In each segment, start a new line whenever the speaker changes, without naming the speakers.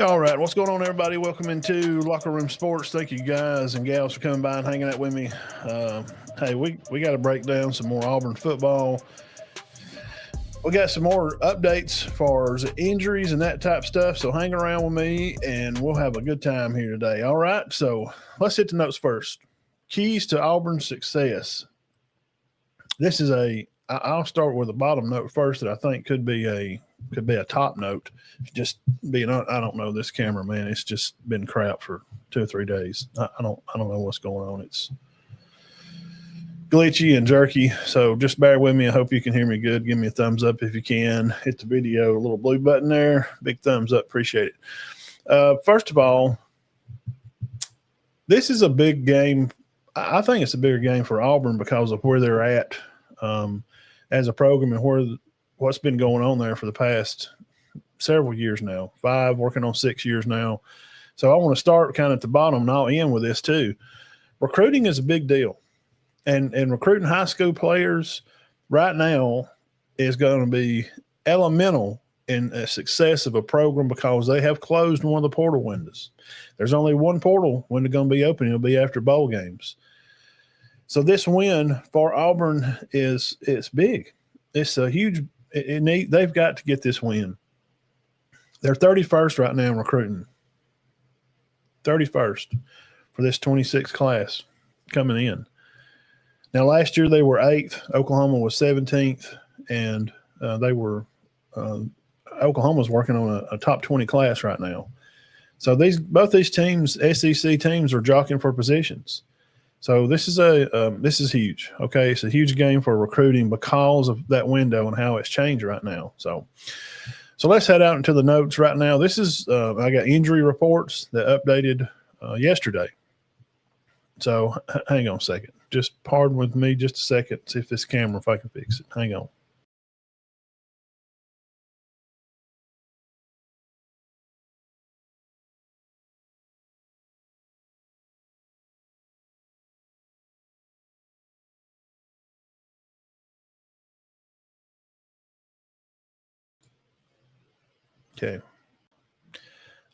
All right, what's going on, everybody? Welcome into Locker Room Sports. Thank you, guys and gals, for coming by and hanging out with me. Hey, we got to break down some more Auburn football. We got some more updates for injuries and that type stuff. So hang around with me, and we'll have a good time here today. All right, so let's hit the notes first. Keys to Auburn's success. This is I'll start with the bottom note first that I think could be a top note. Just being, I don't know this camera, man. It's just been crap for 2 or 3 days. I don't know what's going on. It's glitchy and jerky, so just bear with me. I hope you can hear me good. Give me a thumbs up if you can. Hit the video, a little blue button there. Big thumbs up. Appreciate it. First of all, this is a big game. I think it's a bigger game for Auburn because of where they're at as a program and what's been going on there for the past several years now, 5, working on 6 years now. So I want to start kind of at the bottom, and I'll end with this too. Recruiting is a big deal. And recruiting high school players right now is going to be elemental in the success of a program because they have closed one of the portal windows. There's only one portal window going to be open. It'll be after bowl games. So this win for Auburn it's big. It's a huge. They've got to get this win. They're 31st right now in recruiting. 31st for this 26 class coming in. Now, last year they were 8th. Oklahoma was 17th, and Oklahoma's working on a top 20 class right now. So both these teams, SEC teams, are jockeying for positions. So this is huge. Okay, it's a huge game for recruiting because of that window and how it's changed right now. So let's head out into the notes right now. This is I got injury reports that updated yesterday. So hang on a second. Just pardon with me just a second. See if this camera, if I can fix it. Hang on. Okay.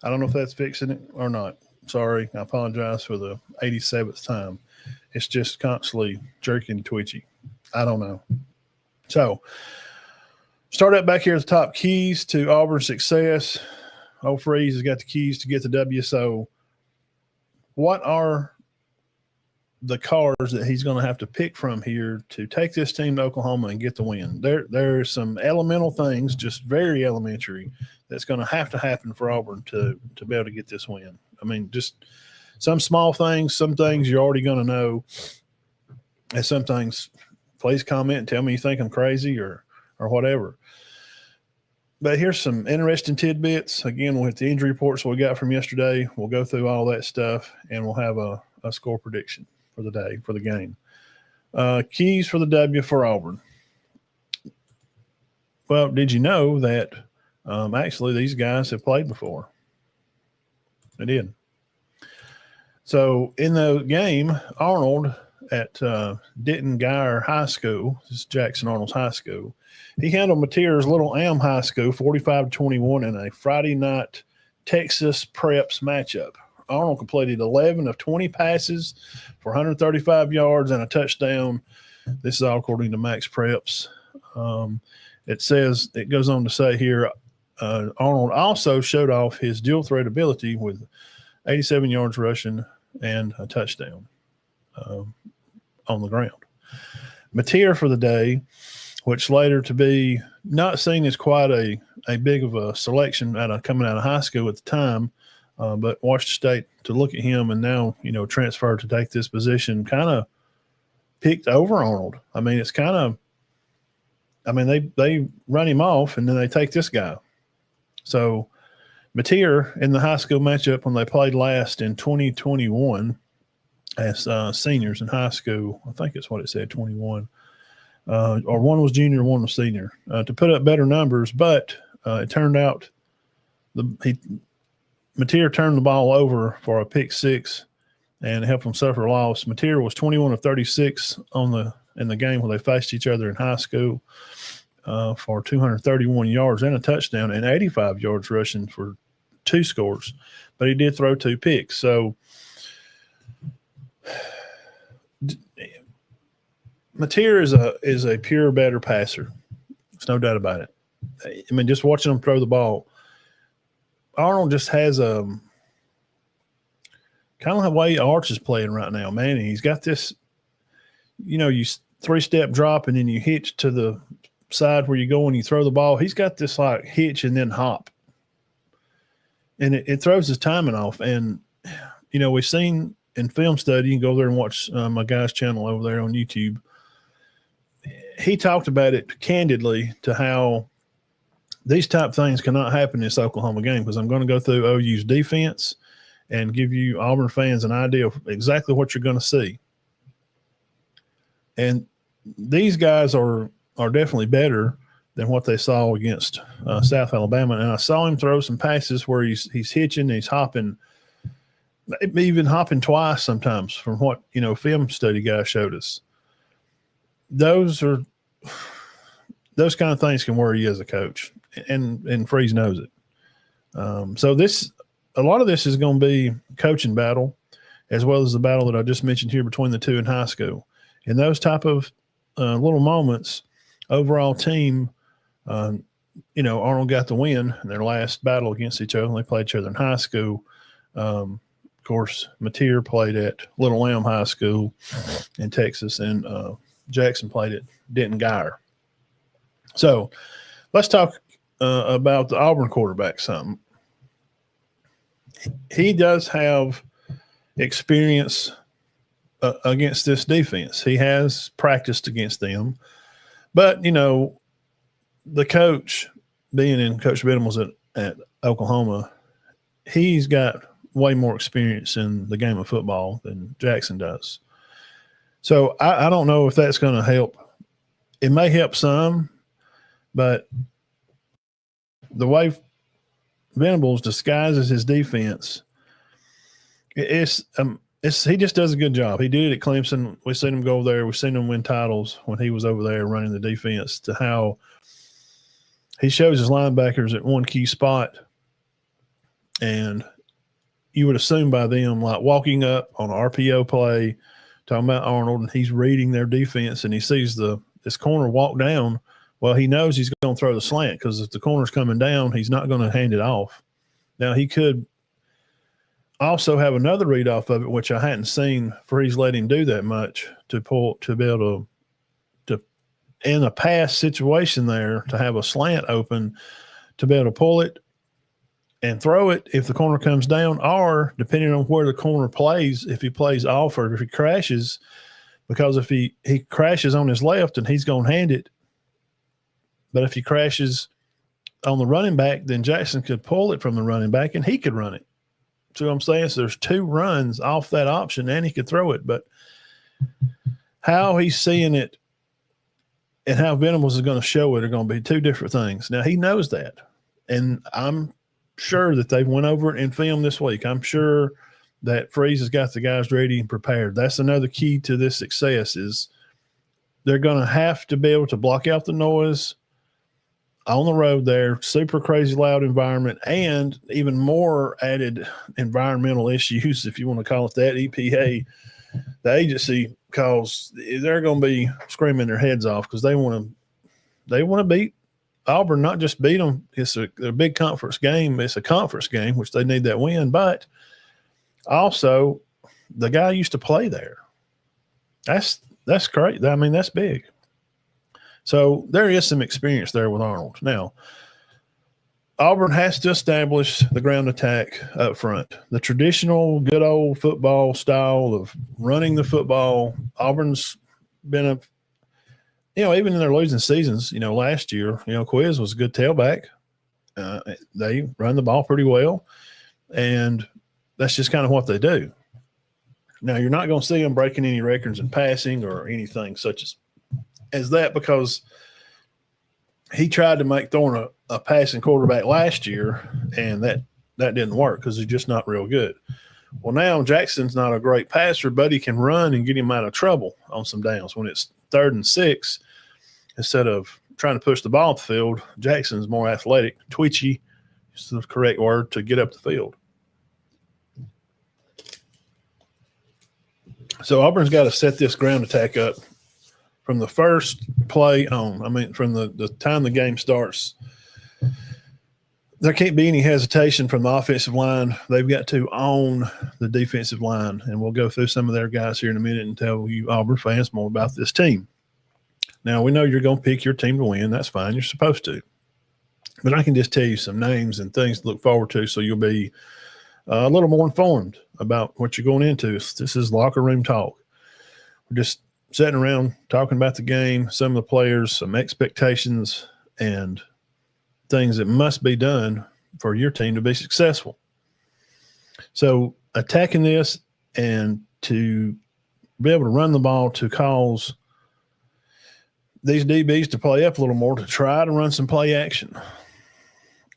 I don't know if that's fixing it or not. Sorry. I apologize for the 87th time. It's just constantly jerky and twitchy. I don't know. So, start out back here at the top. Keys to Auburn's success. Old Freeze has got the keys to get the W. So, what are the cards that he's going to have to pick from here to take this team to Oklahoma and get the win? There's some elemental things, just very elementary, that's going to happen for Auburn to be able to get this win. I mean, just some small things, some things you're already going to know, and some things, please comment and tell me you think I'm crazy or whatever. But here's some interesting tidbits. Again, with the injury reports we got from yesterday, we'll go through all that stuff, and we'll have a score prediction for the day, for the game. Keys for the W for Auburn. Well, did you know that actually these guys have played before? They did. So in the game, Arnold at Denton Geyer High School, this is Jackson Arnold's high school, he handled Mateer's Little Am High School 45-21 in a Friday night Texas Preps matchup. Arnold completed 11 of 20 passes for 135 yards and a touchdown. This is all according to Max Preps. It goes on to say here, Arnold also showed off his dual threat ability with 87 yards rushing and a touchdown on the ground. Mateer for the day, which later to be not seen as quite a big of a selection coming out of high school at the time, but Washington State to look at him and now, transferred to take this position, kind of picked over Arnold. I mean, it's kind of – I mean, they run him off and then they take this guy. So Mateer in the high school matchup when they played last in 2021 as seniors in high school, I think it's what it said, 21, or one was junior, one was senior, to put up better numbers, but it turned out Mateer turned the ball over for a pick six and helped them suffer a loss. Mateer was 21 of 36 in the game when they faced each other in high school for 231 yards and a touchdown and 85 yards rushing for 2 scores, but he did throw 2 picks. So Mateer is a pure better passer. There's no doubt about it. I mean, just watching him throw the ball, Arnold just has a kind of the way Arch is playing right now, man. And he's got this, you 3-step drop and then you hitch to the side where you go and you throw the ball. He's got this like hitch and then hop. And it throws his timing off. And, we've seen in film study, you can go there and watch my guy's channel over there on YouTube. He talked about it candidly to how these type things cannot happen in this Oklahoma game, because I'm going to go through OU's defense and give you Auburn fans an idea of exactly what you're going to see. And these guys are definitely better than what they saw against South Alabama. And I saw him throw some passes where he's hitching, he's hopping, even hopping twice sometimes from what, film study guys showed us. Those kind of things can worry you as a coach, and Freeze knows it. So a lot of this is going to be coaching battle, as well as the battle that I just mentioned here between the two in high school. In those type of little moments, overall team, Arnold got the win in their last battle against each other. They played each other in high school. Of course, Mateer played at Little Elm High School in Texas, and Jackson played at Denton Geyer. So let's talk about the Auburn quarterback some. He does have experience against this defense. He has practiced against them. But, the coach, being in Coach Venables at Oklahoma, he's got way more experience in the game of football than Jackson does. So I don't know if that's going to help. It may help some, but the way Venables disguises his defense, he just does a good job. He did it at Clemson. We've seen him go there. We've seen him win titles when he was over there running the defense, to how he shows his linebackers at one key spot. And you would assume by them, like walking up on an RPO play, talking about Arnold, and he's reading their defense, and he sees this corner walk down. Well, he knows he's going to throw the slant, because if the corner's coming down, he's not going to hand it off. Now, he could also have another read off of it, which I hadn't seen Freeze let him do that much, to be able to in a pass situation there, to have a slant open, to be able to pull it and throw it if the corner comes down, or depending on where the corner plays, if he plays off or if he crashes, because if he crashes on his left, and he's going to hand it. But if he crashes on the running back, then Jackson could pull it from the running back and he could run it. See what I'm saying? So there's 2 runs off that option, and he could throw it. But how he's seeing it and how Venables is going to show it are going to be 2 different things. Now, he knows that, and I'm sure that they've went over it in film this week. I'm sure that Freeze has got the guys ready and prepared. That's another key to this success, is they're going to have to be able to block out the noise on the road there, super crazy loud environment, and even more added environmental issues, if you want to call it that. EPA, the agency, because they're going to be screaming their heads off, because they want to beat Auburn, not just beat them. It's a big conference game. It's a conference game, which they need that win. But also, the guy used to play there. That's great. I mean, that's big. So there is some experience there with Arnold. Now, Auburn has to establish the ground attack up front. The traditional good old football style of running the football. Auburn's been even in their losing seasons, last year, Quiz was a good tailback. They run the ball pretty well, and that's just kind of what they do. Now, you're not going to see them breaking any records in passing or anything such as that, because he tried to make Thorne a passing quarterback last year, and that didn't work, because he's just not real good. Well, now Jackson's not a great passer, but he can run and get him out of trouble on some downs. When it's 3rd and 6, instead of trying to push the ball up the field, Jackson's more athletic, twitchy, It's the correct word to get up the field. So Auburn's got to set this ground attack up from the first play on. I mean, from the time the game starts. There can't be any hesitation from the offensive line. They've got to own the defensive line, and we'll go through some of their guys here in a minute and tell you Auburn fans more about this team. Now, we know you're going to pick your team to win. That's fine. You're supposed to. But I can just tell you some names and things to look forward to so you'll be a little more informed about what you're going into. This is locker room talk. We're just sitting around talking about the game, some of the players, some expectations, and things that must be done for your team to be successful. So attacking this and to be able to run the ball to cause these DBs to play up a little more, to try to run some play action.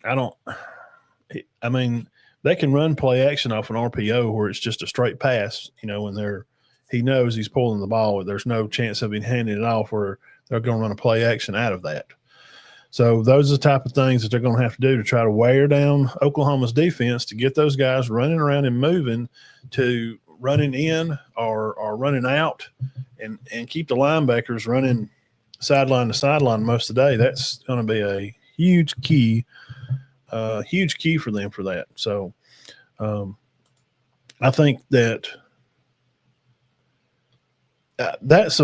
I mean, they can run play action off an RPO where it's just a straight pass, when he knows he's pulling the ball. There's no chance of him handing it off where they're going to run a play action out of that. So those are the type of things that they're going to have to do to try to wear down Oklahoma's defense, to get those guys running around and moving to running in or running out, and keep the linebackers running sideline to sideline most of the day. That's going to be a huge key for them for that. So I think that that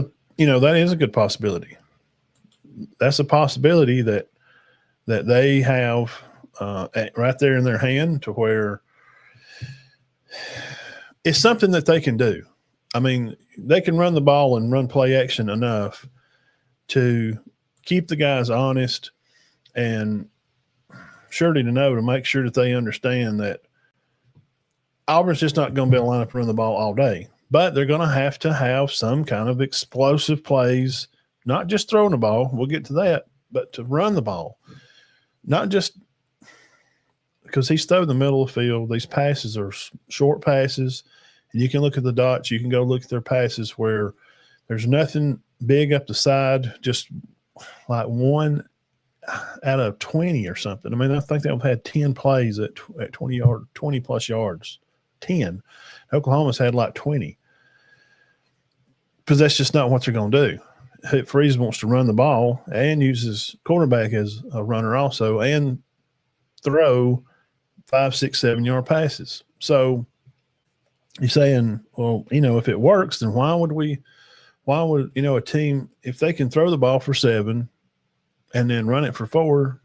is a good possibility. That's a possibility that they have right there in their hand, to where it's something that they can do. I mean, they can run the ball and run play action enough to keep the guys honest, and surely to make sure that they understand that Auburn's just not going to be able to line up and run the ball all day. But they're going to have some kind of explosive plays, not just throwing the ball. We'll get to that, but to run the ball. Not just because he's thrown the middle of the field. These passes are short passes, and you can look at the dots. You can go look at their passes where there's nothing big up the side, just like 1 out of 20 or something. I mean, I think they've had 10 plays at 20 plus yards. 10. Oklahoma's had like 20. Because that's just not what they're going to do. Freeze wants to run the ball and uses quarterback as a runner also, and throw 5, 6, 7 yard passes. So you're saying, well, if it works, then why would a team, if they can throw the ball for 7 and then run it for 4,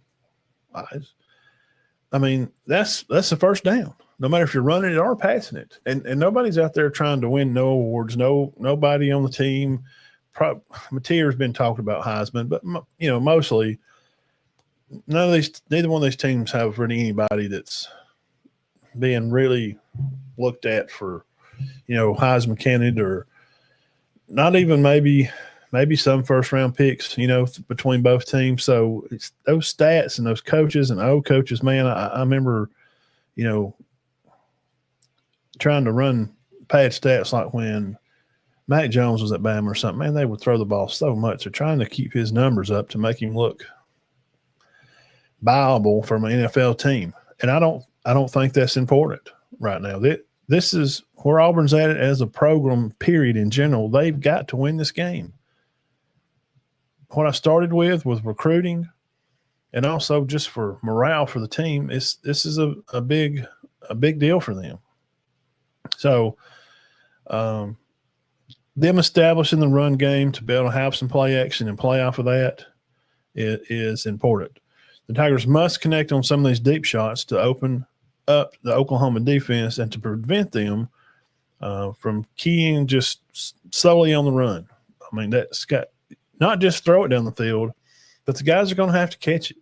I mean, that's a first down, no matter if you're running it or passing it. And nobody's out there trying to win no awards. Nobody on the team. Matier's been talking about Heisman, but mostly neither one of these teams have really anybody that's being really looked at for Heisman candidate, or not even maybe some first round picks between both teams. So it's those stats and those coaches and old coaches, man. I remember trying to run pad stats like when Mac Jones was at Bama or something. Man, they would throw the ball so much. They're trying to keep his numbers up to make him look viable from an NFL team. And I don't think that's important right now. This is where Auburn's at as a program, period, in general. They've got to win this game. What I started with recruiting, and also just for morale for the team, this is a big deal for them. So them establishing the run game to be able to have some play action and play off of that is important. The Tigers must connect on some of these deep shots to open up the Oklahoma defense and to prevent them from keying just solely on the run. I mean, that's got not just throw it down the field, but the guys are going to have to catch it.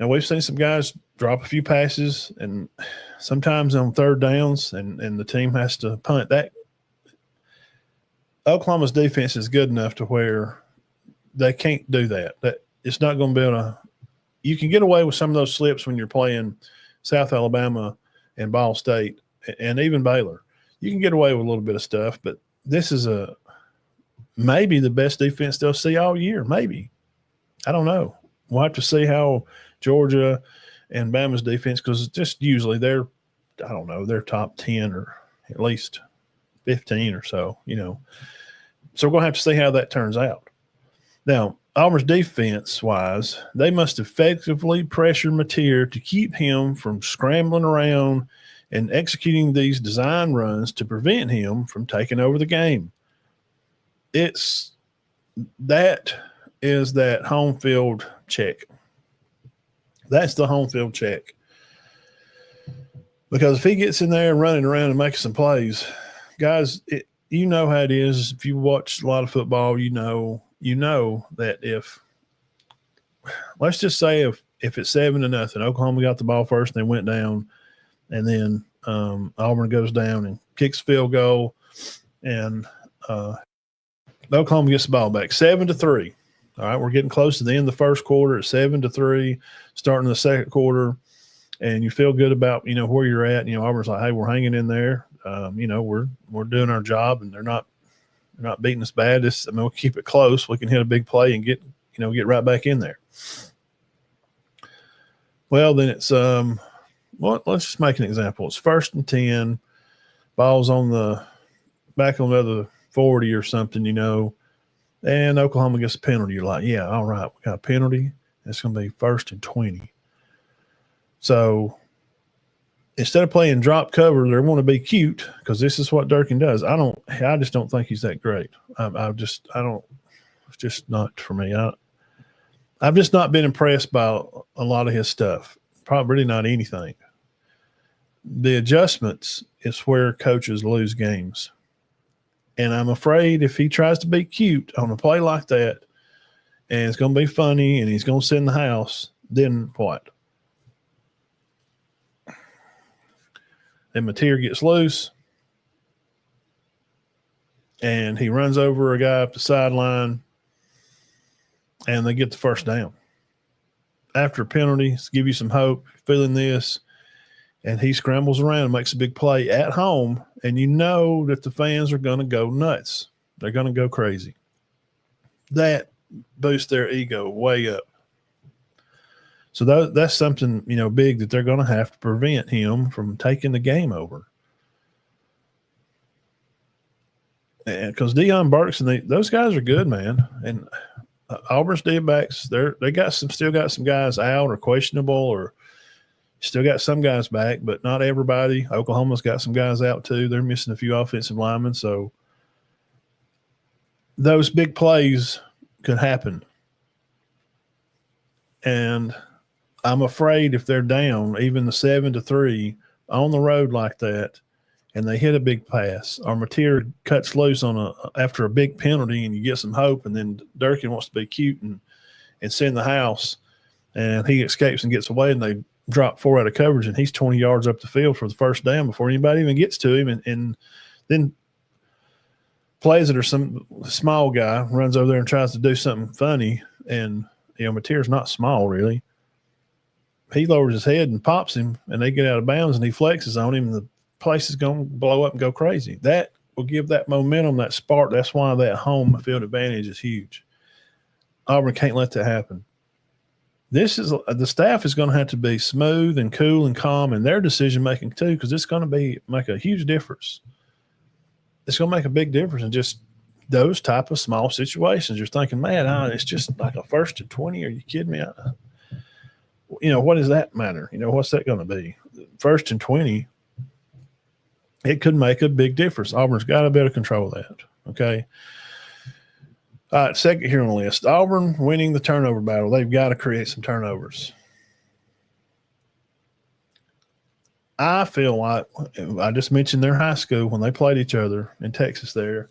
Now, we've seen some guys drop a few passes, and sometimes on third downs, and the team has to punt. That Oklahoma's defense is good enough to where they can't do that. That it's not going to be able to – you can get away with some of those slips when you're playing South Alabama and Ball State and even Baylor. You can get away with a little bit of stuff, but this is maybe the best defense they'll see all year, maybe. I don't know. We'll have to see how Georgia and Bama's defense, because just usually they're top 10 or at least 15 or so, So we're going to have to see how that turns out. Now, Auburn's defense-wise, they must effectively pressure Mateer to keep him from scrambling around and executing these design runs to prevent him from taking over the game. That is that home field check. That's the home field check. Because if he gets in there and running around and making some plays, guys, you know how it is. If you watch a lot of football, you know that let's just say if it's 7-0, Oklahoma got the ball first and they went down, and then Auburn goes down and kicks field goal, and Oklahoma gets the ball back 7-3. All right, we're getting close to the end of the first quarter at 7-3, starting the second quarter, and you feel good about where you're at. Auburn's like, hey, we're hanging in there. We're doing our job, and they're not beating us bad. We'll keep it close. We can hit a big play and get right back in there. Well, then it's let's just make an example. It's 1st and 10, ball's back on the other 40 or something, and Oklahoma gets a penalty. You're like, yeah, all right, we got a penalty. It's going to be 1st and 20. So instead of playing drop cover, they want to be cute, because this is what Durkin does. I just don't think he's that great. It's just not for me. I've just not been impressed by a lot of his stuff. Probably not anything. The adjustments is where coaches lose games. And I'm afraid if he tries to be cute on a play like that, and it's going to be funny, and he's going to sit in the house, then what? Then Mateer gets loose, and he runs over a guy up the sideline, and they get the first down. After a penalty, give you some hope, feeling this, and he scrambles around and makes a big play at home, and you know that the fans are going to go nuts. They're going to go crazy. That boosts their ego way up. So that's something, big that they're going to have to prevent him from taking the game over. And because Deion Burks and those guys are good, man. And Auburn's D-backs, still got some guys out or questionable, or still got some guys back, but not everybody. Oklahoma's got some guys out too. They're missing a few offensive linemen. So those big plays could happen. And I'm afraid if they're down, even the 7-3 on the road like that, and they hit a big pass, or Mateer cuts loose after a big penalty, and you get some hope, and then Durkin wants to be cute and send the house, and he escapes and gets away, and they drop 4 out of coverage, and he's 20 yards up the field for the first down before anybody even gets to him, and then plays it, or some small guy runs over there and tries to do something funny, and Mateer's not small really. He lowers his head and pops him, and they get out of bounds, and he flexes on him, and the place is going to blow up and go crazy. That will give that momentum, that spark. That's why that home field advantage is huge. Auburn can't let that happen. The staff is going to have to be smooth and cool and calm in their decision-making too, because it's going to make a huge difference. It's going to make a big difference in just those type of small situations. You're thinking, man, it's just like a 1st and 20. Are you kidding me? What does that matter? What's that going to be? 1st and 20, it could make a big difference. Auburn's got to be able to control that, okay? All right, second here on the list, Auburn winning the turnover battle. They've got to create some turnovers. I feel like I just mentioned their high school when they played each other in Texas there.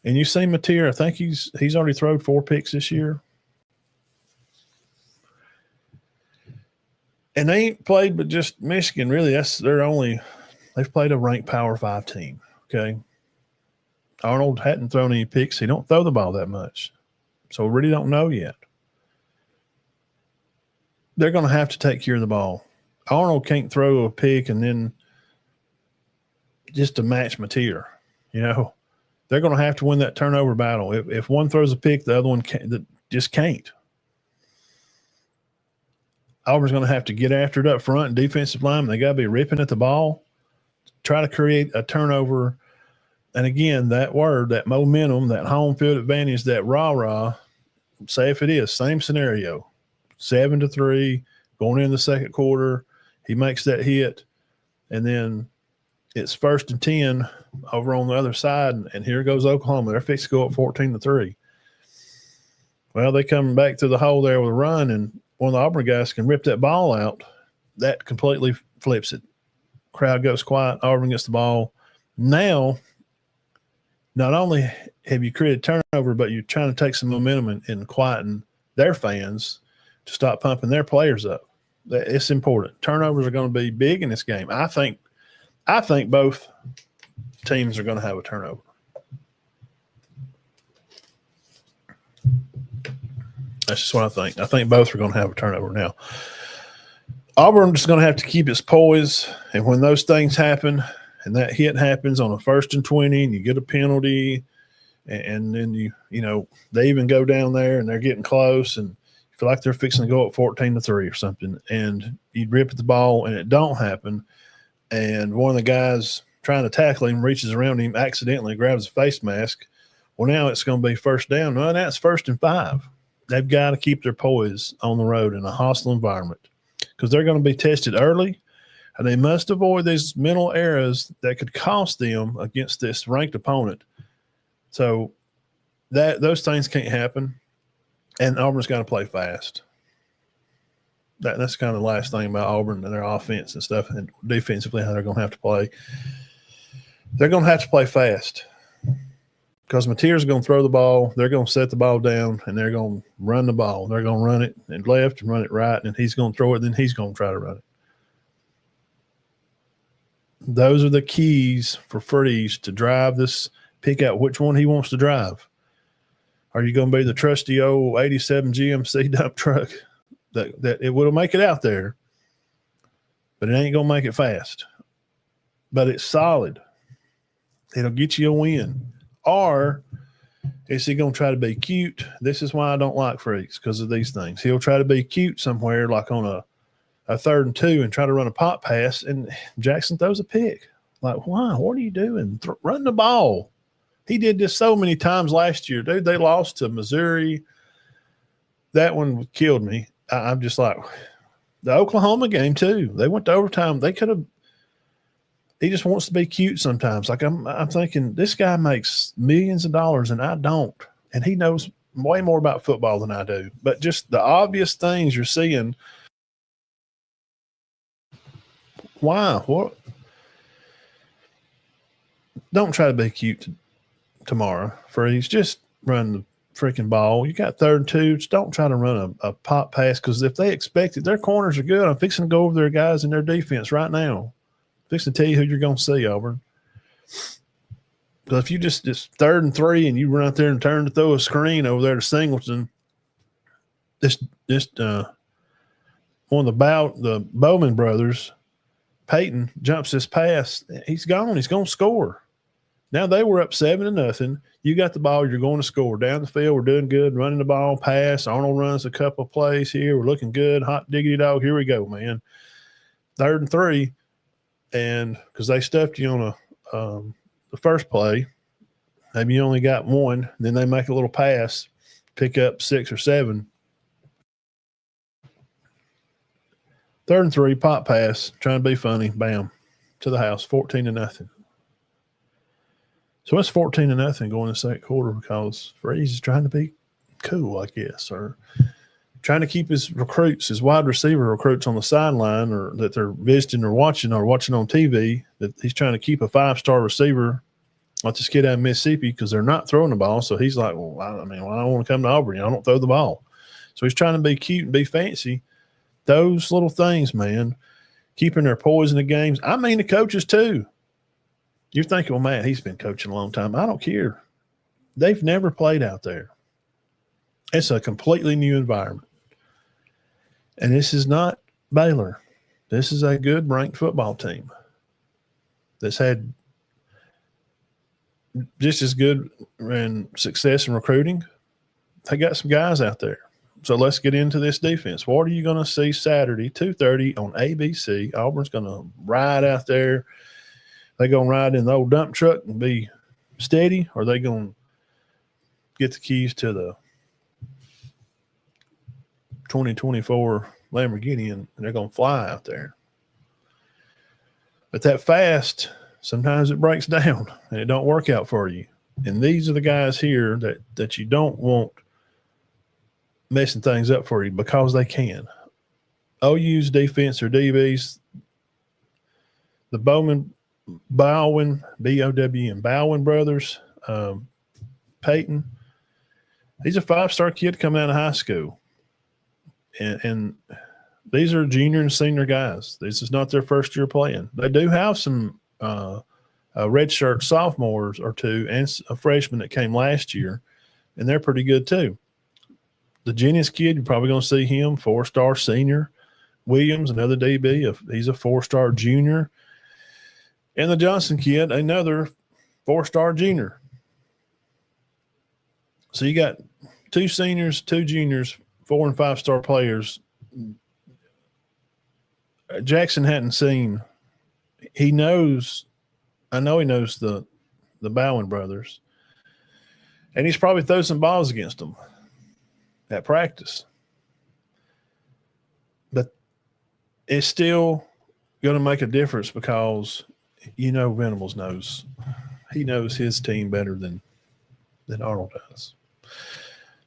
And you see Mateer, I think he's already thrown 4 picks this year. And they ain't played but just Michigan, really. They've played a ranked Power 5 team, okay? Arnold hadn't thrown any picks. He don't throw the ball that much. So we really don't know yet. They're going to have to take care of the ball. Arnold can't throw a pick and then just to match Mateer. They're going to have to win that turnover battle. If one throws a pick, the other one just can't. Auburn's going to have to get after it up front and defensive line. They got to be ripping at the ball, try to create a turnover. And again, that word, that momentum, that home field advantage, that rah-rah, say if it is, same scenario, 7-3, going in the second quarter, he makes that hit, and then it's 1st and 10 over on the other side, and here goes Oklahoma. They're fixing to go up 14-3. Well, they come back to the hole there with a run, and one of the Auburn guys can rip that ball out. That completely flips it. Crowd goes quiet. Auburn gets the ball. Now, not only have you created turnover, but you're trying to take some momentum and quieten their fans to stop pumping their players up. It's important. Turnovers are going to be big in this game. I think both teams are going to have a turnover. That's just what I think. I think both are going to have a turnover. Now, Auburn's just going to have to keep its poise, and when those things happen and that hit happens on a 1st and 20 and you get a penalty, and then they even go down there and they're getting close and you feel like they're fixing to go up 14-3 or something, and you rip at the ball and it don't happen, and one of the guys trying to tackle him reaches around him, accidentally grabs a face mask. Well, now it's going to be 1st down. No, now it's 1st and 5. They've got to keep their poise on the road in a hostile environment because they're going to be tested early, and they must avoid these mental errors that could cost them against this ranked opponent. So those things can't happen, and Auburn's got to play fast. That's kind of the last thing about Auburn and their offense and stuff, and defensively how they're going to have to play. They're going to have to play fast because Mateer's going to throw the ball, they're going to set the ball down, and they're going to run the ball. They're going to run it and left and run it right, and he's going to throw it, then he's going to try to run it. Those are the keys for Freeze to drive this, pick out which one he wants to drive. Are you going to be the trusty old 87 GMC dump truck that it will make it out there, but it ain't going to make it fast? But it's solid. It'll get you a win. Or is he going to try to be cute? This is why I don't like Freeze, because of these things. He'll try to be cute somewhere, like on a 3rd and 2, and try to run a pop pass, and Jackson throws a pick. Like, why? What are you doing? Run the ball. He did this so many times last year. Dude, they lost to Missouri. That one killed me. I'm just like, the Oklahoma game too. They went to overtime. They could have. He just wants to be cute sometimes. Like I'm thinking, this guy makes millions of dollars and I don't, and he knows way more about football than I do. But just the obvious things you're seeing. Why? What? Don't try to be cute tomorrow, Freeze. Just run the freaking ball. You got 3rd and 2. Just don't try to run a pop pass, because if they expect it, their corners are good. I'm fixing to go over their guys in their defense right now. Fixing to tell you who you're going to see, Auburn. But if you just 3rd and 3 and you run out there and turn to throw a screen over there to Singleton, one of the Bowman brothers, Peyton, jumps this pass. He's gone. He's going to score. Now they were up 7-0. You got the ball. You're going to score. Down the field, we're doing good. Running the ball, pass. Arnold runs a couple of plays here. We're looking good. Hot diggity dog. Here we go, man. 3rd and 3. And because they stuffed you on the first play, maybe you only got one. Then they make a little pass, pick up 6 or 7. 3rd and 3, pop pass, trying to be funny. Bam, to the house, 14-0. So it's 14-0 going to second quarter because Freeze is trying to be cool, I guess, or trying to keep his recruits, his wide receiver recruits on the sideline, or that they're visiting or watching on TV, that he's trying to keep a 5-star receiver like this kid out of Mississippi, because they're not throwing the ball. So he's like, well, I don't want to come to Auburn. I don't throw the ball. So he's trying to be cute and be fancy. Those little things, man, keeping their poise in the games. I mean the coaches too. You're thinking, well, Matt, he's been coaching a long time. I don't care. They've never played out there. It's a completely new environment. And this is not Baylor. This is a good ranked football team that's had just as good and success in recruiting. They got some guys out there. So let's get into this defense. What are you going to see Saturday, 2:30 on ABC? Auburn's going to ride out there. They going to ride in the old dump truck and be steady, or are they going to get the keys to the 2024 Lamborghini and they're going to fly out there? But that fast, sometimes it breaks down and it don't work out for you. And these are the guys here that you don't want messing things up for you because they can. OU's defense or DBs, the Bowen, B-O-W-N, Bowen brothers, Peyton, he's a 5-star kid coming out of high school. And these are junior and senior guys. This is not their first year playing. They do have some redshirt sophomores or two and a freshman that came last year, and they're pretty good too. The Jennings kid, you're probably going to see him, 4-star senior. Williams, another DB, he's a 4-star junior. And the Johnson kid, another 4-star junior. So you got 2 seniors, 2 juniors, 4 and 5-star players. Jackson hadn't seen. He knows. I know he knows the Bowen brothers, and he's probably thrown some balls against them at practice. But it's still going to make a difference because Venables knows. He knows his team better than Arnold does.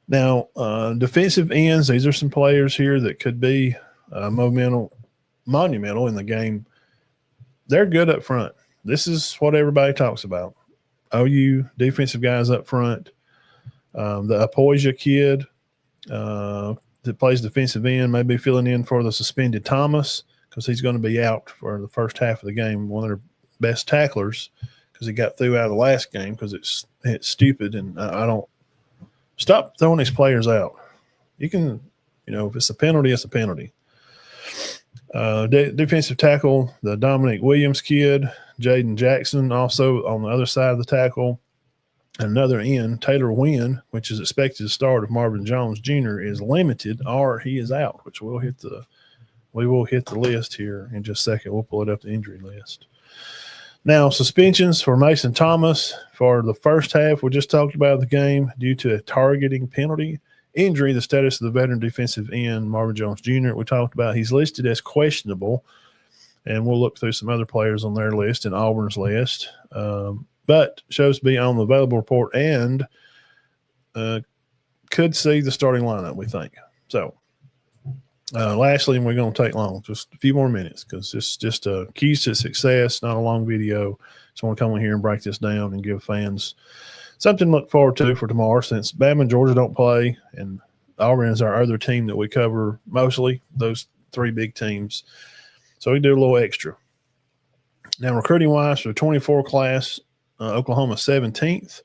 Now, defensive ends, these are some players here that could be monumental in the game. They're good up front. This is what everybody talks about. OU defensive guys up front. The Apoya kid that plays defensive end may be filling in for the suspended Thomas because he's going to be out for the first half of the game, one of their best tacklers because he got through out of the last game because it's stupid, and I don't – stop throwing these players out. You can – if it's a penalty, it's a penalty. Defensive tackle, the Dominic Williams kid, Jaden Jackson, also on the other side of the tackle. Another end, Taylor Wynn, which is expected to start if Marvin Jones Jr. is limited or he is out, which we will hit the list here in just a second. We'll pull it up, the injury list. Now, suspensions for Mason Thomas for the first half. We just talked about the game due to a targeting penalty. Injury, the status of the veteran defensive end, Marvin Jones Jr., we talked about. He's listed as questionable, and we'll look through some other players on their list and Auburn's list. But shows to be on the available report and could see the starting lineup, we think. So, lastly, and we're going to take long, just a few more minutes because it's just keys to success, not a long video. Just want to come in here and break this down and give fans something to look forward to for tomorrow since Bama and Georgia don't play, and Auburn is our other team that we cover mostly, those 3 big teams. So we do a little extra. Now, recruiting-wise, for the 24 class, Oklahoma 17th.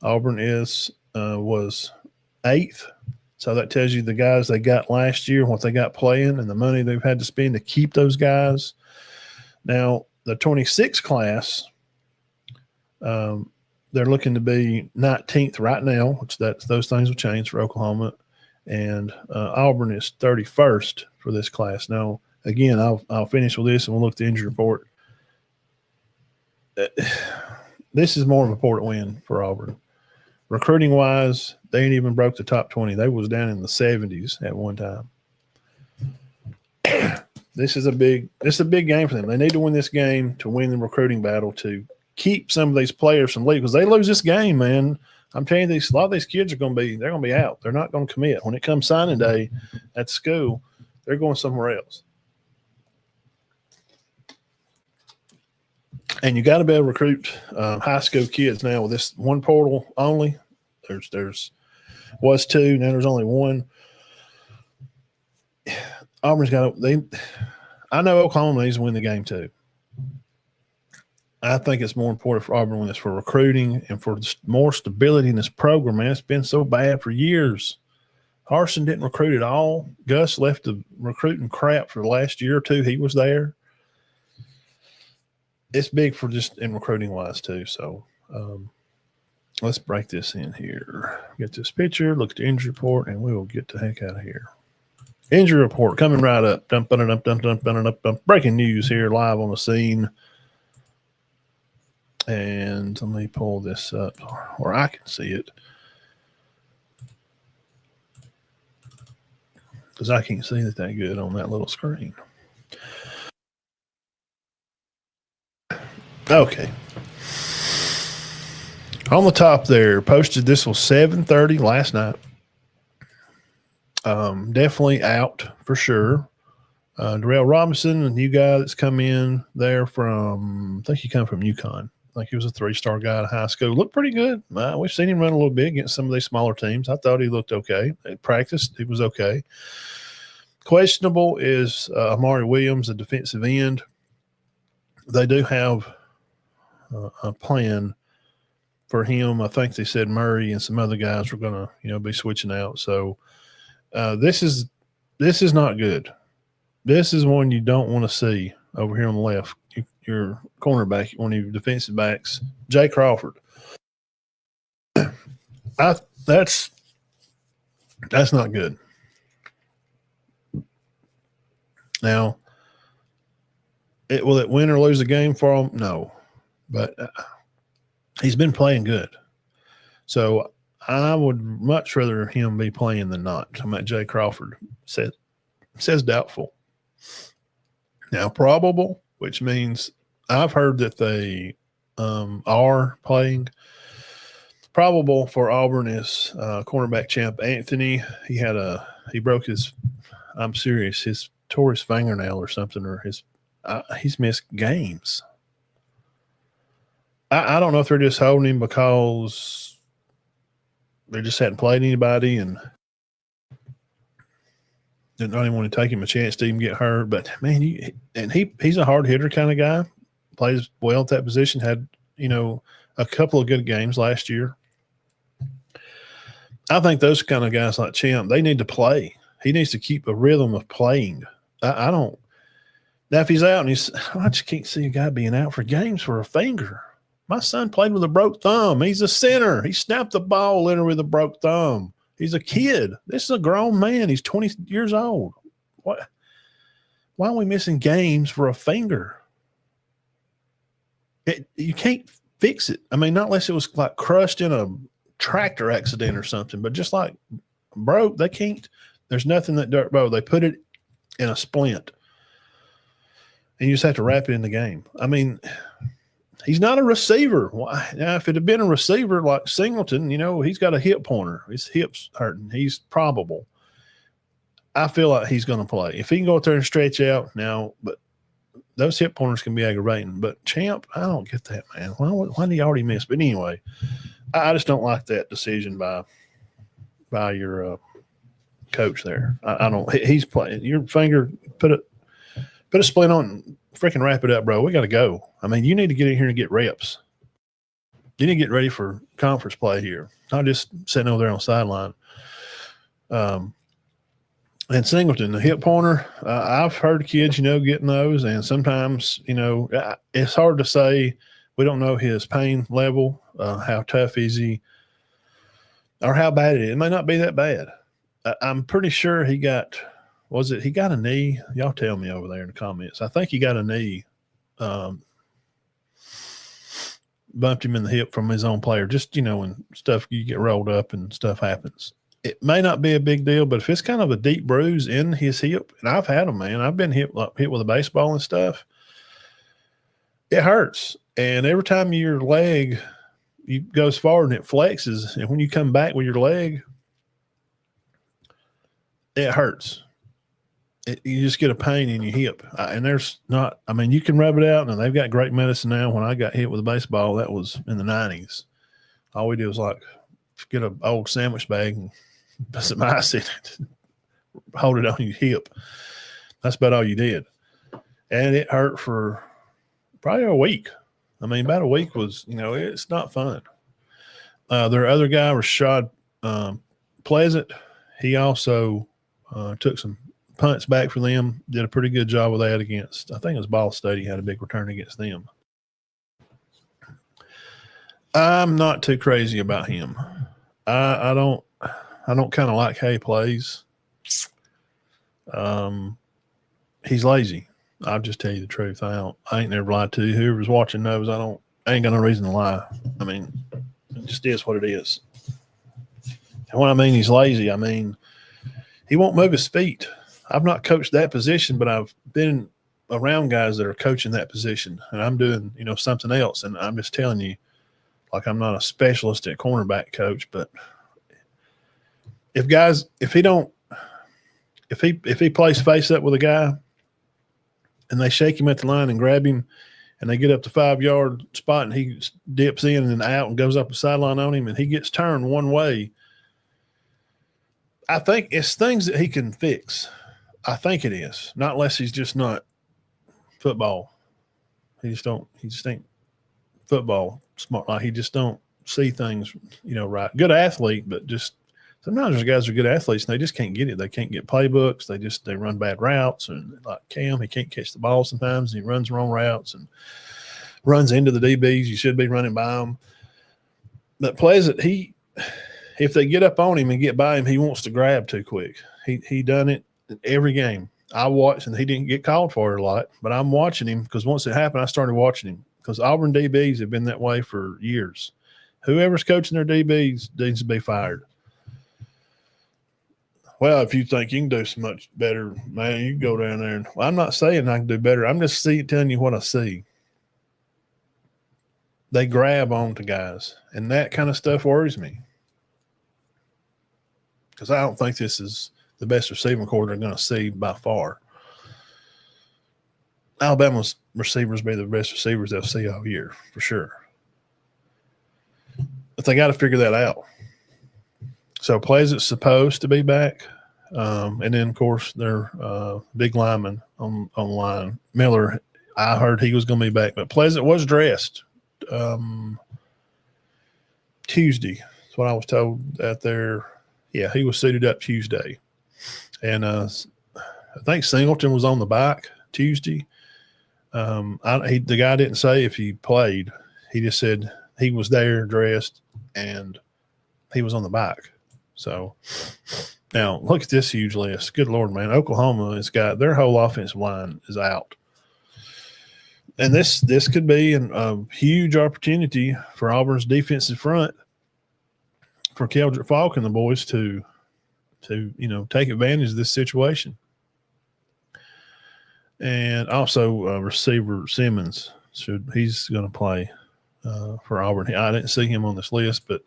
Auburn was 8th. So that tells you the guys they got last year, what they got playing, and the money they've had to spend to keep those guys. Now, the 26 class, they're looking to be 19th right now, which those things will change for Oklahoma. And Auburn is 31st for this class. Now, again, I'll finish with this and we'll look at the injury report. This is more of an important win for Auburn. Recruiting-wise, they ain't even broke the top 20. They was down in the 70s at one time. This is a big game for them. They need to win this game to win the recruiting battle to keep some of these players from leaving because they lose this game, man. I'm telling you, a lot of these kids are going to be out. They're not going to commit. When it comes signing day at school, they're going somewhere else. And you got to be able to recruit high school kids now with this one portal only. Was 2, now there's only 1. Auburn's got to – I know Oklahoma needs to win the game too. I think it's more important for Auburn when it's for recruiting and for more stability in this program, man. It's been so bad for years. Harsin didn't recruit at all. Gus left the recruiting crap for the last year or 2 he was there. It's big for just in recruiting wise too. So Let's break this in here. Get this picture, look at the injury report, and we will get the heck out of here. Injury report coming right up. Breaking news here live on the scene. And let me pull this up where I can see it, because I can't see it that good on that little screen. Okay. On the top there, posted this was 7:30 last night. Definitely out for sure. Darrell Robinson, a new guy that's come in there from, I think he come from UConn. I think he was a 3-star guy in high school. Looked pretty good. We've seen him run a little bit against some of these smaller teams. I thought he looked okay. At practice, he was okay. Questionable is Amari Williams, a defensive end. They do have a plan for him. I think they said Murray and some other guys were going to, be switching out. So this is not good. This is one you don't want to see over here on the left. Your cornerback, one of your defensive backs, Jay Crawford. That's not good. Now, will it win or lose a game for him? No, but he's been playing good. So I would much rather him be playing than not. I'm at Jay Crawford. Says doubtful. Now probable, which means I've heard that they are playing. Probable for Auburn is cornerback champ Anthony. He broke his, I'm serious, his tore his fingernail or something, or he's missed games. I don't know if they're just holding him because they just hadn't played anybody and didn't even want to take him a chance to even get hurt. But man, he's a hard hitter kind of guy. Plays well at that position. Had a couple of good games last year. I think those kind of guys like Champ, they need to play. He needs to keep a rhythm of playing. I don't. Now if he's out and I just can't see a guy being out for games for a finger. My son played with a broke thumb. He's a center. He snapped the ball literally with a broke thumb. He's a kid. This is a grown man. He's 20 years old. What? Why are we missing games for a finger? You can't fix it. I mean, not unless it was like crushed in a tractor accident or something, but just like broke, they can't. There's nothing that dirt broke. They put it in a splint, and you just have to wrap it in the game. I mean, he's not a receiver. Why? Now, if it had been a receiver like Singleton, he's got a hip pointer. His hip's hurting. He's probable. I feel like he's going to play. If he can go out there and stretch out now, but those hip pointers can be aggravating. But Champ, I don't get that, man. Why did he already miss? But anyway, I just don't like that decision by your coach there. I don't. He's playing. Your finger, put a splint on. Freaking wrap it up, bro. We got to go. I mean, you need to get in here and get reps. You need to get ready for conference play here, not just sitting over there on the sideline. And Singleton, the hip pointer, I've heard kids, getting those, and sometimes, it's hard to say. We don't know his pain level, how tough is he, or how bad it is. It may not be that bad. I'm pretty sure he got – he got a knee? Y'all tell me over there in the comments. I think he got a knee, bumped him in the hip from his own player. Just, when stuff, you get rolled up and stuff happens. It may not be a big deal, but if it's kind of a deep bruise in his hip, and I've had them, man. I've been hit with a baseball and stuff. It hurts. And every time your leg goes forward and it flexes, and when you come back with your leg, it hurts. You just get a pain in your hip. And there's not – I mean, you can rub it out, and they've got great medicine now. When I got hit with a baseball, that was in the 90s. All we did was get an old sandwich bag and put some ice in it, hold it on your hip. That's about all you did. And it hurt for probably a week. I mean, about a week was, it's not fun. Their other guy, Rashad Pleasant, he also took some punts back for them, did a pretty good job with that against, I think it was Ball State. He had a big return against them. I'm not too crazy about him. I don't kind of like how he plays. He's lazy. I'll just tell you the truth. I ain't never lied to you. Whoever's watching knows I ain't got no reason to lie. I mean, it just is what it is. And when I mean he's lazy, I mean he won't move his feet. I've not coached that position, but I've been around guys that are coaching that position, and I'm doing something else. And I'm just telling you, like, I'm not a specialist at cornerback coach, but if he plays face up with a guy and they shake him at the line and grab him and they get up the 5-yard spot and he dips in and out and goes up the sideline on him and he gets turned one way, I think it's things that he can fix. I think it is. Not unless he's just not football. He just ain't football smart. Like, he just don't see things, right. Good athlete, but just sometimes there's guys who are good athletes and they just can't get it. They can't get playbooks. They run bad routes, and like Cam, he can't catch the ball sometimes. And he runs wrong routes and runs into the DBs. You should be running by them. But Pleasant, if they get up on him and get by him, he wants to grab too quick. He done it in every game. I watched, and he didn't get called for it a lot, but I'm watching him because once it happened, I started watching him because Auburn DBs have been that way for years. Whoever's coaching their DBs needs to be fired. Well, if you think you can do so much better, man, you can go down there. And I'm not saying I can do better. I'm just telling you what I see. They grab on to guys, and that kind of stuff worries me because I don't think this is the best receiving corps they're going to see by far. Alabama's receivers be the best receivers they'll see all year, for sure. But they got to figure that out. So Pleasant's supposed to be back. And then, of course, their big lineman on line, Miller, I heard he was going to be back. But Pleasant was dressed Tuesday. That's what I was told out there. Yeah, he was suited up Tuesday. And I think Singleton was on the bike Tuesday. The guy didn't say if he played. He just said he was there dressed and he was on the bike. So now look at this huge list. Good Lord, man. Oklahoma has got their whole offensive line is out. And this could be a huge opportunity for Auburn's defensive front for Keldrick Falk and the boys to take advantage of this situation. And also receiver Simmons, he's going to play for Auburn. I didn't see him on this list, but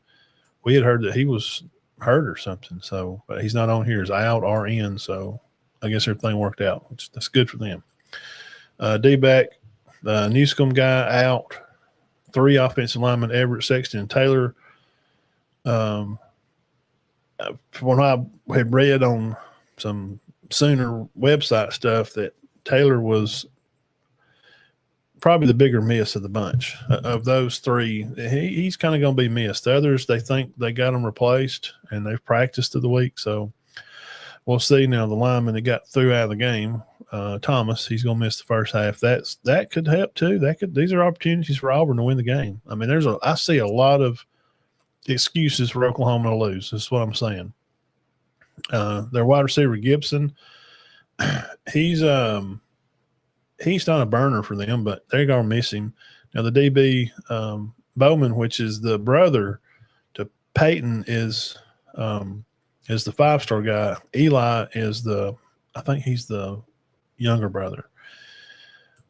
we had heard that he was hurt or something. So but he's not on here as out or in. So I guess everything worked out. That's good for them. D-back, Newscomb guy out. 3 offensive linemen, Everett, Sexton, and Taylor. From what I had read on some Sooner website stuff, that Taylor was probably the bigger miss of the bunch. Of those 3, he's kind of going to be missed. The others, they think they got him replaced, and they've practiced through the week. So we'll see. Now the lineman that got through out of the game, Thomas, he's going to miss the first half. That could help too. These are opportunities for Auburn to win the game. I mean, I see a lot of excuses for Oklahoma to lose. That's what I'm saying. Their wide receiver Gibson, he's not a burner for them, but they're going to miss him. Now the DB Bowman, which is the brother to Peyton, is the 5-star guy. Eli is I think he's the younger brother.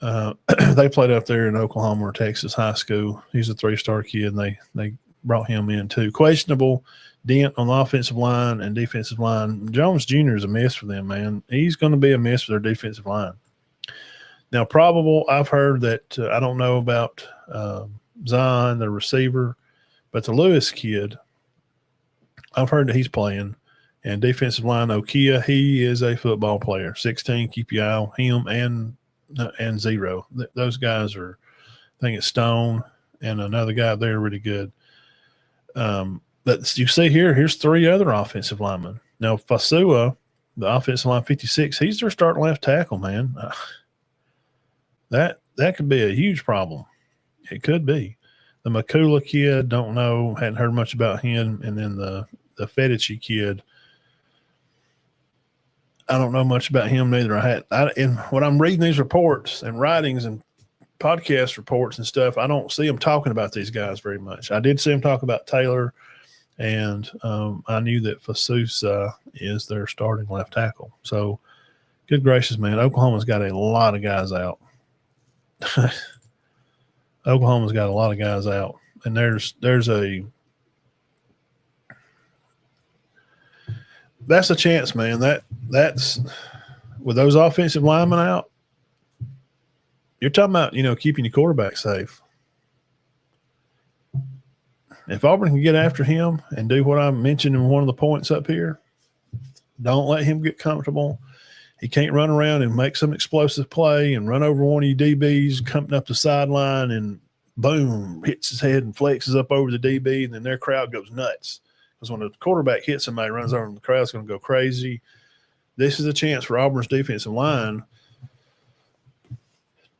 They played up there in Oklahoma or Texas high school. He's a 3-star kid, and they brought him in too. Questionable dent on the offensive line and defensive line. Jones Jr. is a miss for them, man. He's going to be a miss for their defensive line. Now, probable, I've heard that I don't know about Zion, the receiver, but the Lewis kid, I've heard that he's playing. And defensive line, Okia, he is a football player. 16, keep your eye on him, and Zero. Those guys are, I think it's Stone and another guy there really good. But you see here's 3 other offensive linemen. Now, Fasua, the offensive line 56, he's their starting left tackle, man. That could be a huge problem. It could be. The Makula kid, don't know, hadn't heard much about him. And then the Fedici kid, I don't know much about him neither. And when I'm reading these reports and writings and podcast reports and stuff, I don't see them talking about these guys very much. I did see them talk about Taylor, and I knew that Fasusa is their starting left tackle. So, good gracious, man, Oklahoma's got a lot of guys out. Oklahoma's got a lot of guys out, and that's a chance, man. That's with those offensive linemen out. You're talking about, keeping your quarterback safe. If Auburn can get after him and do what I mentioned in one of the points up here, don't let him get comfortable. He can't run around and make some explosive play and run over one of you DBs coming up the sideline and boom, hits his head and flexes up over the DB, and then their crowd goes nuts. Because when the quarterback hits somebody, runs over, the crowd's going to go crazy. This is a chance for Auburn's defensive line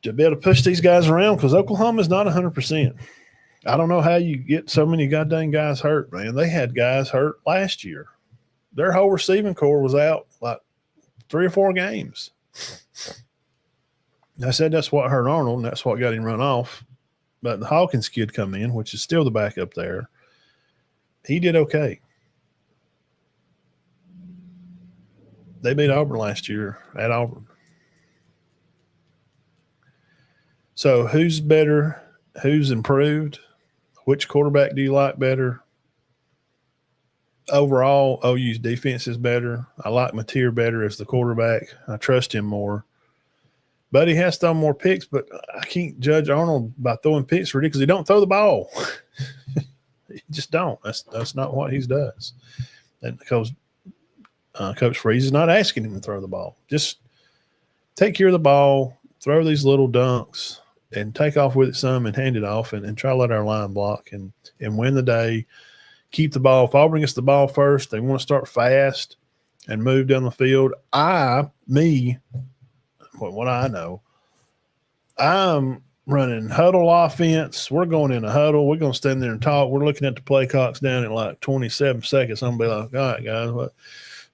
to be able to push these guys around, because Oklahoma's not 100%. I don't know how you get so many goddamn guys hurt, man. They had guys hurt last year. Their whole receiving core was out like 3 or 4 games. I said that's what hurt Arnold, and that's what got him run off. But the Hawkins kid come in, which is still the backup there. He did okay. They beat Auburn last year at Auburn. So who's better? Who's improved? Which quarterback do you like better? Overall, OU's defense is better. I like Mateer better as the quarterback. I trust him more. But he has thrown more picks, but I can't judge Arnold by throwing picks because he don't throw the ball. He just don't. That's not what he does. And because Coach Freeze is not asking him to throw the ball. Just take care of the ball, throw these little dunks, and take off with it some and hand it off and try to let our line block and win the day. Keep the ball. If Auburn gets the ball first, they want to start fast and move down the field. What I know, I'm running huddle offense. We're going in a huddle. We're going to stand there and talk. We're looking at the play clocks down at like 27 seconds. I'm going to be like, all right, guys, what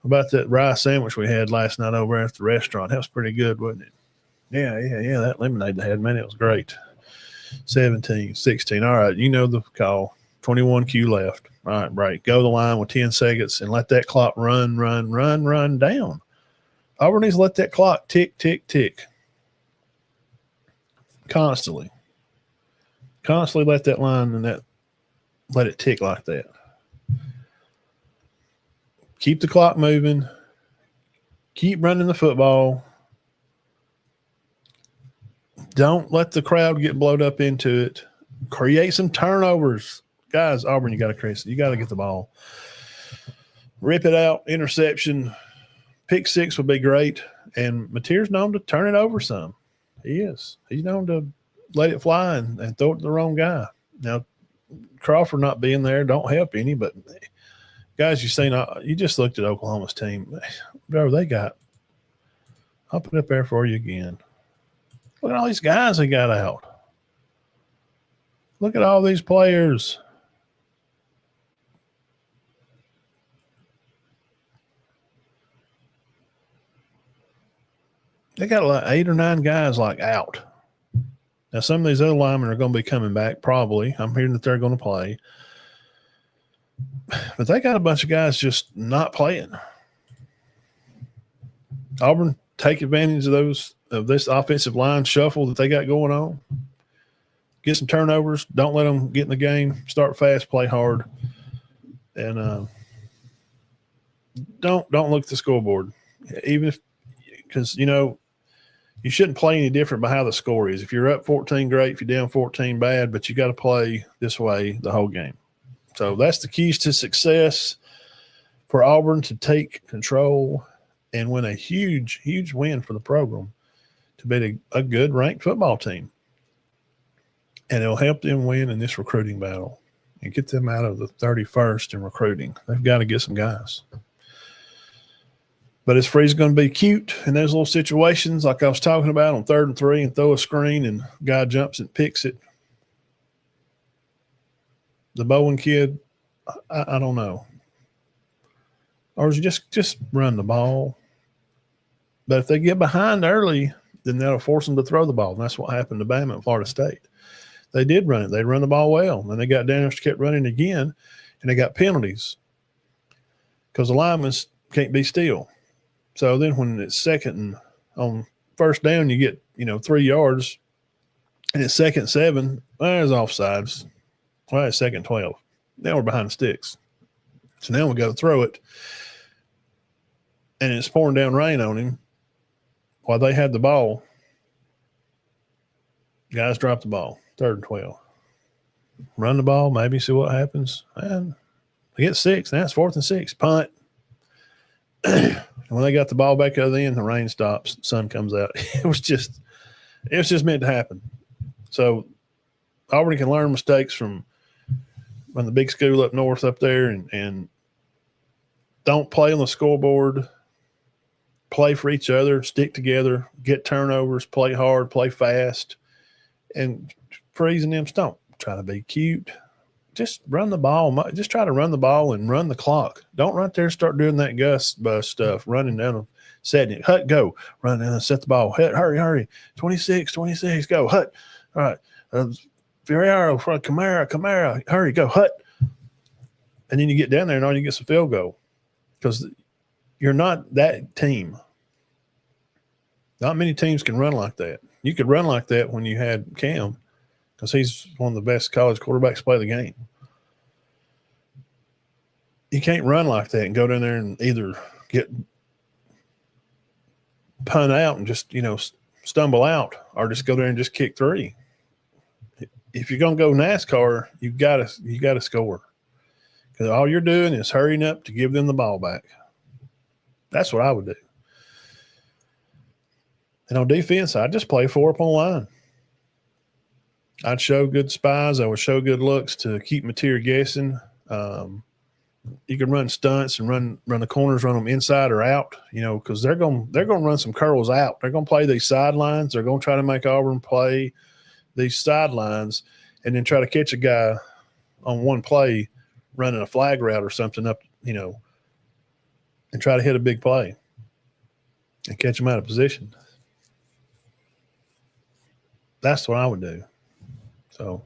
about that rice sandwich we had last night over at the restaurant? That was pretty good, wasn't it? Yeah, that lemonade they had, man, it was great. 17, 16. All right, you know the call. 21 Q left. All right, break. Go to the line with 10 seconds and let that clock run down. Auburn needs to let that clock tick, tick, tick. Constantly let that line and let it tick like that. Keep the clock moving. Keep running the football. Don't let the crowd get blowed up into it. Create some turnovers. Guys, Auburn, you got to get the ball. Rip it out, interception. Pick 6 would be great. And Mateer's known to turn it over some. He is. He's known to let it fly and throw it to the wrong guy. Now, Crawford not being there don't help any, but guys, you just looked at Oklahoma's team. Bro, I'll put it up there for you again. Look at all these guys they got out. Look at all these players. They got like 8 or 9 guys like out. Now, some of these other linemen are going to be coming back probably. I'm hearing that they're going to play. But they got a bunch of guys just not playing. Auburn, take advantage of this offensive line shuffle that they got going on. Get some turnovers. Don't let them get in the game. Start fast, play hard. And don't look at the scoreboard. Even if – because, you shouldn't play any different by how the score is. If you're up 14, great. If you're down 14, bad. But you got to play this way the whole game. So that's the keys to success for Auburn to take control and win a huge, huge win for the program to be a good ranked football team. And it'll help them win in this recruiting battle and get them out of the 31st in recruiting. They've got to get some guys. But is Freeze going to be cute in those little situations like I was talking about on 3rd and 3 and throw a screen and guy jumps and picks it? The Bowen kid, I don't know. Or is it just run the ball? But if they get behind early, then that'll force them to throw the ball. And that's what happened to Bama at Florida State. They did run it. They run the ball well. And they got down there and kept running again, and they got penalties because the linemen can't be still. So then when it's second and on first down, you get, 3 yards, and it's 2nd and 7, there's offsides. Well, it's 2nd and 12. Now we're behind the sticks. So now we got to throw it, and it's pouring down rain on him. While they had the ball, guys dropped the ball, 3rd and 12. Run the ball, maybe see what happens. And they get 6. Now it's 4th and 6. Punt. When they got the ball back out of the end, the rain stops, the sun comes out. It was just meant to happen. So Auburn can learn mistakes from the big school up north up there, and don't play on the scoreboard. Play for each other, stick together, get turnovers, play hard, play fast, and freezing them. Don't try to be cute. Just run the ball. Just try to run the ball and run the clock. Don't run there and start doing that Gus bus stuff, running down, setting it. Hut, go. Run down and set the ball. Hut, hurry. 26, go. Hut. All right. Ferraro, Camara, hurry, go. Hut. And then you get down there and all you get is a field goal because you're not that team. Not many teams can run like that. You could run like that when you had Cam because he's one of the best college quarterbacks to play the game. You can't run like that and go down there and either get punt out and just, stumble out or just go there and just kick 3. If you're going to go NASCAR, you got to score because all you're doing is hurrying up to give them the ball back. That's what I would do. And on defense, I'd just play 4 up on the line. I'd show good spies. I would show good looks to keep Mateer guessing. You can run stunts and run the corners, run them inside or out, because they're going to run some curls out. They're going to play these sidelines. They're going to try to make Auburn play these sidelines and then try to catch a guy on one play running a flag route or something up, and try to hit a big play and catch them out of position. That's what I would do. So,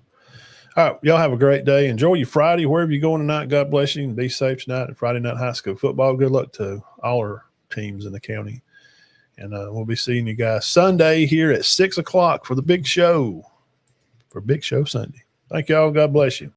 all right, y'all have a great day. Enjoy your Friday, wherever you're going tonight. God bless you, and be safe tonight at Friday Night High School Football. Good luck to all our teams in the county. And we'll be seeing you guys Sunday here at 6 o'clock for the big show, for Big Show Sunday. Thank y'all. God bless you.